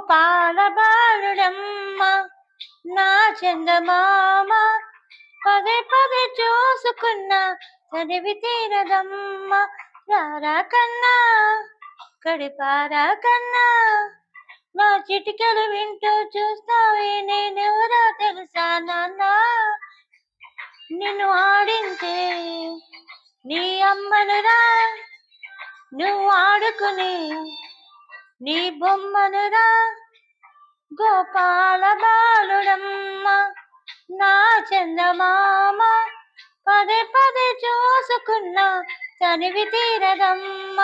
గోపాల బాలుడమ్మ నా చందమామ పదే పదే చూసుకున్నా చదివి తీరదమ్మ రారా కన్నా కడిపారా కన్నా నా చిటికలు వింటూ చూస్తావే నేనెవరో తెలుసా నాన్న నిన్ను ఆడించే నీ అమ్మనురా నువ్వు ఆడుకునే నీ బొమ్మనురా గోపాల బాలుడమ్మ నా చందమామ పదే పదే చూసుకున్నా చదివి తీరదమ్మ